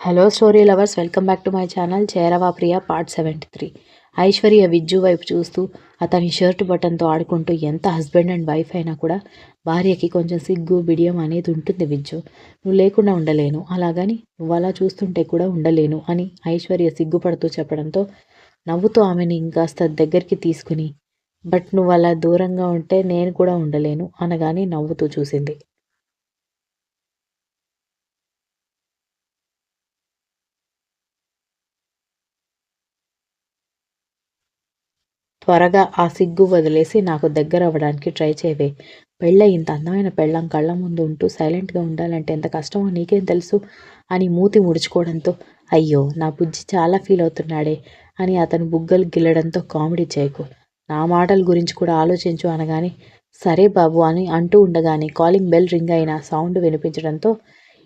Hello story lovers, welcome back to my channel Cherava Priya part 73. Aishwarya Vijju వైపు చూస్తూ అతని షర్ట్ బటన్తో ఆడుకుంటూ ఎంత హస్బెండ్ అండ్ వైఫ్ అయినా కూడా భార్యకి కొంచెం సిగ్గు బిడియం అనేది ఉంటుంది. విజ్జు, నువ్వు లేకుండా ఉండలేను, అలాగని నువ్వు అలా చూస్తుంటే కూడా ఉండలేను అని ఐశ్వర్య సిగ్గుపడుతూ చెప్పడంతో నవ్వుతూ ఆమెని ఇంకాస్త దగ్గరికి తీసుకుని, బట్ నువ్వు అలా దూరంగా ఉంటే నేను కూడా ఉండలేను అనగానే నవ్వుతూ చూసింది. త్వరగా ఆ సిగ్గు వదిలేసి నాకు దగ్గర అవ్వడానికి ట్రై చేయవే. పెళ్ళై ఇంత అందమైన పెళ్ళాం కళ్ళ ముందు ఉంటూ సైలెంట్గా ఉండాలంటే ఎంత కష్టమో నీకేం తెలుసు అని మూతి ముడుచుకోవడంతో, అయ్యో నా బుజ్జి చాలా ఫీల్ అవుతున్నాడే అని అతను బుగ్గలు గిల్లడంతో, కామెడీ చేయకు, నా మాటల గురించి కూడా ఆలోచించు అనగానే, సరే బాబు అని అంటూ ఉండగానే కాలింగ్ బెల్ రింగ్ అయిన సౌండ్ వినిపించడంతో,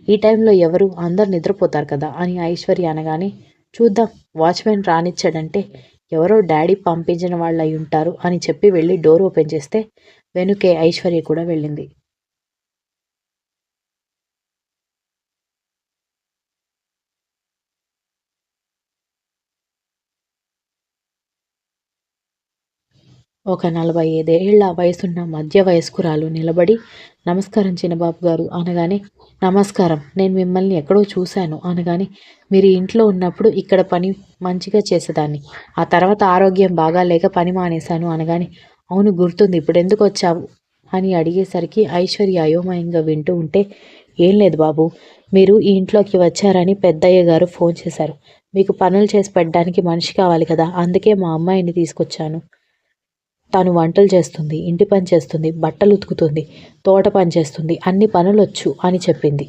ఈ టైంలో ఎవరు, అందరు నిద్రపోతారు కదా అని ఐశ్వర్య అనగానే, చూద్దాం, వాచ్మెన్ రానిచ్చాడంటే ఎవరో డాడీ పంపించిన వాళ్ళు అయి ఉంటారు అని చెప్పి వెళ్ళి డోర్ ఓపెన్ చేస్తే వెనుకే ఐశ్వర్య కూడా వెళ్ళింది. ఒక 45 ఏళ్ల వయసున్న మధ్య వయస్కురాలు నిలబడి, నమస్కారం చిన్నబాబు గారు అనగానే, నమస్కారం, నేను మిమ్మల్ని ఎక్కడో చూశాను అనగానే, మీరు ఇంట్లో ఉన్నప్పుడు ఇక్కడ పని మంచిగా చేసేదాన్ని, ఆ తర్వాత ఆరోగ్యం బాగాలేక పని మానేశాను అనగానే, అవును గుర్తుంది, ఇప్పుడు ఎందుకు వచ్చావు అని అడిగేసరికి ఐశ్వర్య అయోమయంగా వింటూ ఉంటే, ఏం లేదు బాబు, మీరు ఈ ఇంట్లోకి వచ్చారని పెద్దయ్య గారు ఫోన్ చేశారు, మీకు పనులు చేసి పెట్టడానికి మనిషి కావాలి కదా, అందుకే మా అమ్మాయిని తీసుకొచ్చాను, తను వంటలు చేస్తుంది, ఇంటి పని చేస్తుంది, బట్టలు ఉతుకుతుంది, తోట పని చేస్తుంది, అన్ని పనులొచ్చు అని చెప్పింది.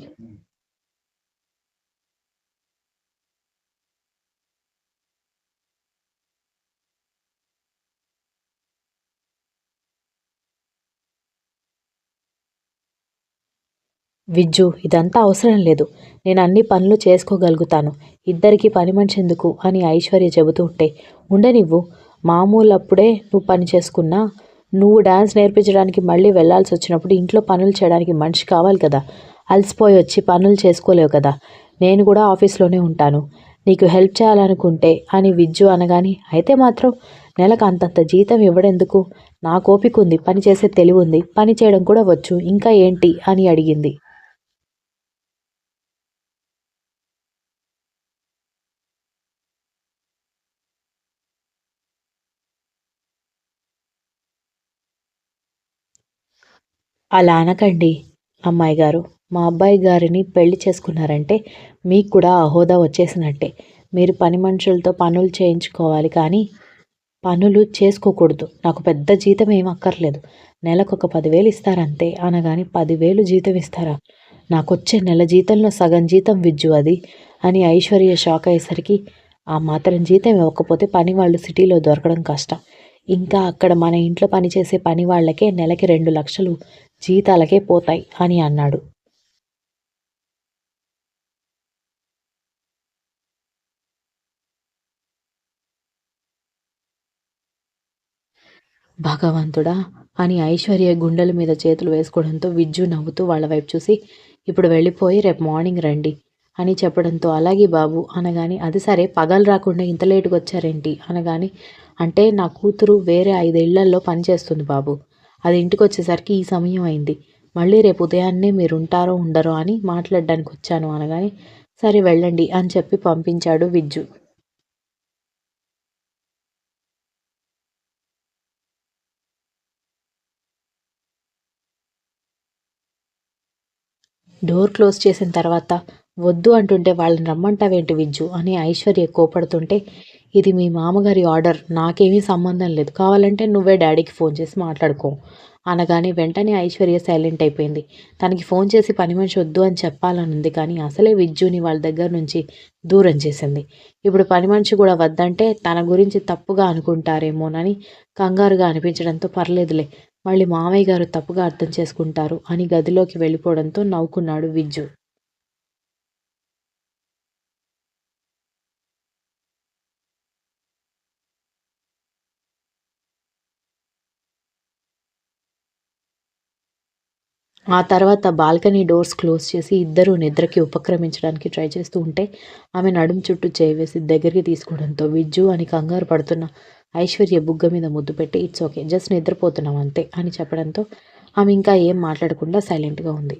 విజ్జు, ఇదంతా అవసరం లేదు, నేను అన్ని పనులు చేసుకోగలుగుతాను, ఇద్దరికి పని మనిషి ఎందుకు అని ఐశ్వర్య చెబుతూ ఉంటే, ఉండనివ్వు, మామూలప్పుడే నువ్వు పని చేసుకున్నా, నువ్వు డాన్స్ నేర్పించడానికి మళ్ళీ వెళ్లాల్సి వచ్చినప్పుడు ఇంట్లో పనులు చేయడానికి మనిషి కావాలి కదా, అలసిపోయి వచ్చి పనులు చేసుకోలేవు కదా, నేను కూడా ఆఫీస్లోనే ఉంటాను, నీకు హెల్ప్ చేయాలనుకుంటే అని విజ్జు అనగాని, అయితే మాత్రం నెలకు అంతంత జీతం ఇవ్వడెందుకు, నా ఓపిక ఉంది, పని చేసే తెలివి ఉంది, పని చేయడం కూడా వచ్చు, ఇంకా ఏంటి అని అడిగింది. అలా అనకండి అమ్మాయి గారు, మా అబ్బాయి గారిని పెళ్లి చేసుకున్నారంటే మీకు కూడా ఆ హోదా వచ్చేసినట్టే, మీరు పని మనుషులతో పనులు చేయించుకోవాలి కానీ పనులు చేసుకోకూడదు, నాకు పెద్ద జీతం ఏం అక్కర్లేదు, నెలకు ఒక 10,000 ఇస్తారంతే అనగాని, 10,000 జీతం ఇస్తారా, నాకొచ్చే నెల జీతంలో సగం జీతం విజ్జు అది అని ఐశ్వర్య షాక్ అయ్యేసరికి, ఆ మాత్రం జీతం ఇవ్వకపోతే పని వాళ్ళు సిటీలో దొరకడం కష్టం, ఇంకా అక్కడ మన ఇంట్లో పనిచేసే పని వాళ్ళకే నెలకి 2 లక్షలు జీతాలకే పోతాయి అని అన్నాడు. భగవంతుడా అని ఐశ్వర్య గుండెల మీద చేతులు వేసుకోవడంతో విజ్జు నవ్వుతూ వాళ్ళ వైపు చూసి, ఇప్పుడు వెళ్ళిపోయి రేపు మార్నింగ్ రండి అని చెప్పడంతో, అలాగే బాబు అనగాని, అది సరే, పగలు రాకుండా ఇంత లేటుగా వచ్చారేంటి అనగాని, అంటే నా కూతురు వేరే 5 ఇళ్లల్లో పనిచేస్తుంది బాబు, అది ఇంటికి వచ్చేసరికి ఈ సమయం అయింది, మళ్ళీ రేపు ఉదయాన్నే మీరు ఉంటారో ఉండరో అని మాట్లాడడానికి వచ్చాను అనగాని, సరే వెళ్ళండి అని చెప్పి పంపించాడు విజ్జు. డోర్ క్లోజ్ చేసిన తర్వాత, వద్దు అంటుంటే వాళ్ళని రమ్మంటావేంటి విజ్జు అని ఐశ్వర్య కోపడుతుంటే, ఇది మీ మామగారి ఆర్డర్, నాకేమీ సంబంధం లేదు, కావాలంటే నువ్వే డాడీకి ఫోన్ చేసి మాట్లాడుకో అనగానే వెంటనే ఐశ్వర్య సైలెంట్ అయిపోయింది. తనకి ఫోన్ చేసి పని మనిషి వద్దు అని చెప్పాలనుంది కానీ అసలే విజ్జుని వాళ్ళ దగ్గర నుంచి దూరం చేసింది. ఇప్పుడు పని మనిషి కూడా వద్దంటే తన గురించి తప్పుగా అనుకుంటారేమోనని కంగారుగా అనిపించడంతో, పర్లేదులే, మళ్ళీ మామయ్య గారు తప్పుగా అర్థం చేసుకుంటారు అని గదిలోకి వెళ్ళిపోవడంతో నవ్వుకున్నాడు విజ్జు. ఆ తర్వాత బాల్కనీ డోర్స్ క్లోజ్ చేసి ఇద్దరూ నిద్రకి ఉపక్రమించడానికి ట్రై చేస్తూ ఉంటే ఆమె నడుం చుట్టూ చేయి వేసి దగ్గరికి తీసుకోవడంతో విజ్జు అని కంగారు పడుతున్న ఐశ్వర్య బుగ్గ మీద ముద్దు పెట్టి ఇట్స్ ఓకే జస్ట్ నిద్రపోతున్నాం అంతే అని చెప్పడంతో ఆమె ఇంకా ఏం మాట్లాడకుండా సైలెంట్గా ఉంది.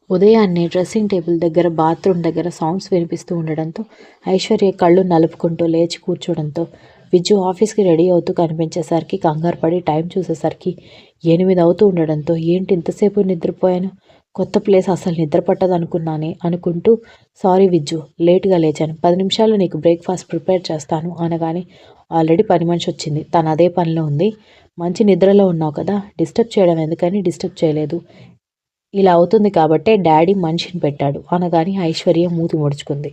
ఉదయాన్నే డ్రెస్సింగ్ టేబుల్ దగ్గర బాత్రూమ్ దగ్గర సౌండ్స్ వినిపిస్తూ ఉండడంతో ఐశ్వర్య కళ్ళు నలుపుకుంటూ లేచి కూర్చోడంతో విజ్జు ఆఫీస్కి రెడీ అవుతూ కనిపించేసరికి కంగారు పడి టైం చూసేసరికి 8 అవుతూ ఉండడంతో ఏంటి ఇంతసేపు నిద్రపోయాను, కొత్త ప్లేస్ అసలు నిద్ర పట్టదనుకున్నానే అనుకుంటూ సారీ విజ్జు లేట్గా లేచాను, 10 నిమిషాల్లో నీకు బ్రేక్ఫాస్ట్ ప్రిపేర్ చేస్తాను అనగానే ఆల్రెడీ పని మనిషి వచ్చింది, తను అదే పనిలో ఉంది. మంచి నిద్రలో ఉన్నావు కదా, డిస్టర్బ్ చేయడం ఎందుకని డిస్టర్బ్ చేయలేదు, ఇలా అవుతుంది కాబట్టే డాడీ మనిషిని పెట్టాడు అనగానే ఐశ్వర్య మూతి ముడుచుకుంది.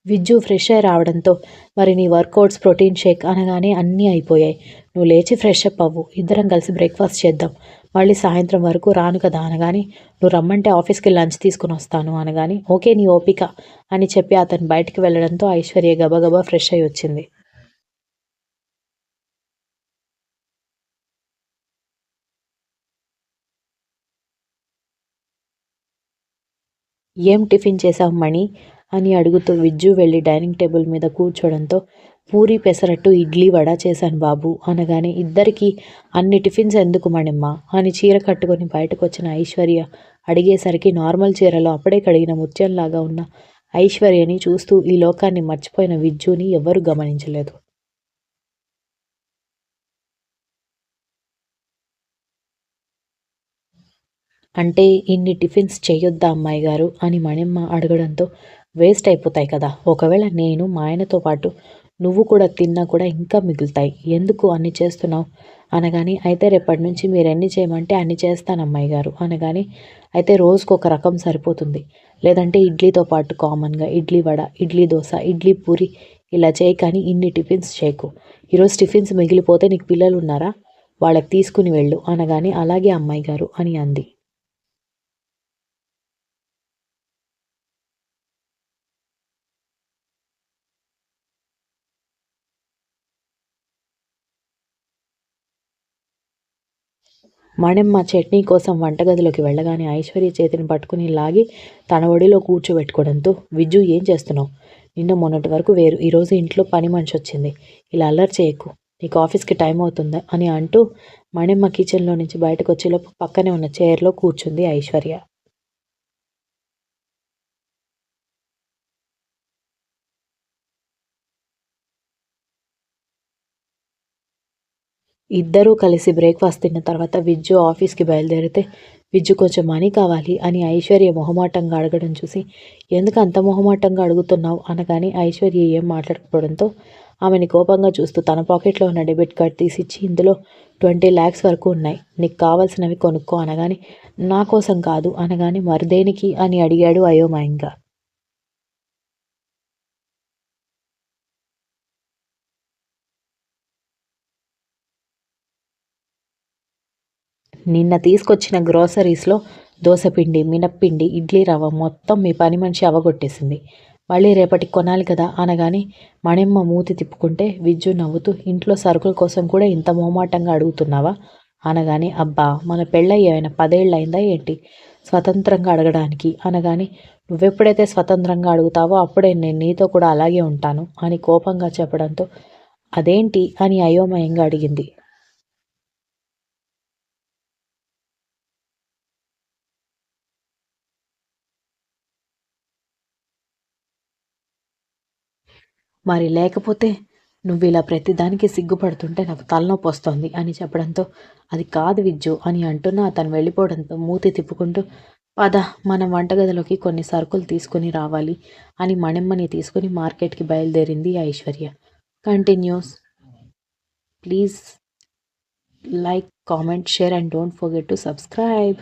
విజ్జు ఫ్రెష్ అయి రావడంతో మరి నీ వర్కౌట్స్ ప్రోటీన్ షేక్ అనగానే అన్నీ అయిపోయాయి. నువ్వు లేచి ఫ్రెష్ అప్ అవ్వు, ఇద్దరం కలిసి బ్రేక్ఫాస్ట్ చేద్దాం, మళ్ళీ సాయంత్రం వరకు రాను కదా అనగానే నువ్వు రమ్మంటే ఆఫీస్కి లంచ్ తీసుకుని వస్తాను అనగానే ఓకే నీ ఓపిక అని చెప్పి అతను బయటికి వెళ్ళడంతో ఐశ్వర్య గబగబా ఫ్రెష్ అయి వచ్చింది. ఏం టిఫిన్ చేశావు మణి అని అడుగుతూ విజ్జు వెళ్ళి డైనింగ్ టేబుల్ మీద కూర్చోడంతో పూరి పెసరట్టు ఇడ్లీ వడ చేశాను బాబు అనగానే ఇద్దరికి అన్ని టిఫిన్స్ ఎందుకు మణిమ్మ అని చీర కట్టుకొని బయటకు వచ్చిన ఐశ్వర్య అడిగేసరికి నార్మల్ చీరలో అప్పుడే కడిగిన ముత్యంలాగా ఉన్న ఐశ్వర్యని చూస్తూ ఈ లోకాన్ని మర్చిపోయిన విజ్జుని ఎవ్వరూ గమనించలేదు. అంటే ఇన్ని టిఫిన్స్ చెయ్యొద్దా అమ్మాయి గారు అని మణిమ్మ అడగడంతో వేస్ట్ అయిపోతాయి కదా, ఒకవేళ నేను మా ఆయనతో పాటు నువ్వు కూడా తిన్నా కూడా ఇంకా మిగులుతాయి, ఎందుకు అన్ని చేస్తున్నావు అనగాని అయితే రేపటి నుంచి మీరు ఎన్ని చేయమంటే అన్ని చేస్తాను అమ్మాయి గారు అనగాని అయితే రోజుకు ఒక రకం సరిపోతుంది, లేదంటే ఇడ్లీతో పాటు కామన్గా ఇడ్లీ వడ, ఇడ్లీ దోశ, ఇడ్లీ పూరి ఇలా చేయి కానీ ఇన్ని టిఫిన్స్ చేయకు, ఈరోజు టిఫిన్స్ మిగిలిపోతే నీకు పిల్లలు ఉన్నారా, వాళ్ళకి తీసుకుని వెళ్ళు అనగాని అలాగే అమ్మాయి గారు అని అంది. మణెమ్మ చట్నీ కోసం వంటగదిలోకి వెళ్ళగానే ఐశ్వర్య చేతిని పట్టుకుని లాగి తన ఒడిలో కూర్చోబెట్టుకోవడంతో విజ్జు ఏం చేస్తున్నావు, నిన్న మొన్నటి వరకు వేరు, ఈరోజు ఇంట్లో పని మనిషి వచ్చింది, ఇలా అల్లరి చేయకు, నీకు ఆఫీస్కి టైం అవుతుందా అని అంటూ మణెమ్మ కిచెన్లో నుంచి బయటకు వచ్చేలోపు పక్కనే ఉన్న చైర్లో కూర్చుంది ఐశ్వర్య. ఇద్దరూ కలిసి బ్రేక్ఫాస్ట్ తిన్న తర్వాత విజ్జు ఆఫీస్కి బయలుదేరితే విజ్జు కొంచెం మనీ కావాలి అని ఐశ్వర్య మొహమాటంగా అడగడం చూసి ఎందుకు అంత మొహమాటంగా అడుగుతున్నావు అనగానే ఐశ్వర్య ఏం మాట్లాడకపోవడంతో ఆమెని కోపంగా చూస్తూ తన పాకెట్లో ఉన్న డెబిట్ కార్డ్ తీసిచ్చి ఇందులో 20 lakhs వరకు ఉన్నాయి, నీకు కావాల్సినవి కొనుక్కో అనగానే నా కోసం కాదు అనగానే మరి దేనికి అని అడిగాడు అయోమయంగా. నిన్న తీసుకొచ్చిన గ్రోసరీస్లో దోసపిండి, మినప్పిండి, ఇడ్లీ రవ్వ మొత్తం మీ పని మనిషి అవగొట్టేసింది, మళ్ళీ రేపటికి కొనాలి కదా అనగానే మణిమ్మ మూతి తిప్పుకుంటే విజ్జు నవ్వుతూ ఇంట్లో సరుకుల కోసం కూడా ఇంత మొహమాటంగా అడుగుతున్నావా అనగానే అబ్బా మన పెళ్ళయి ఏమైనా 10 ఏళ్ళు అయిందా ఏంటి స్వతంత్రంగా అడగడానికి అనగానే నువ్వెప్పుడైతే స్వతంత్రంగా అడుగుతావో అప్పుడే నేను నీతో కూడా అలాగే ఉంటాను అని కోపంగా చెప్పడంతో అదేంటి అని అయోమయంగా అడిగింది. మరి లేకపోతే నువ్విలా ప్రతిదానికి సిగ్గుపడుతుంటే నాకు తలనొప్పొస్తోంది అని చెప్పడంతో అది కాదు విజ్జు అని అంటున్నా అతను వెళ్ళిపోవడంతో మూతి తిప్పుకుంటూ పద మనం వంటగదిలోకి కొన్ని సరుకులు తీసుకుని రావాలి అని మణిమ్మని తీసుకుని మార్కెట్కి బయలుదేరింది Aishwarya. Continuous. Please like, comment, share and don't forget to subscribe.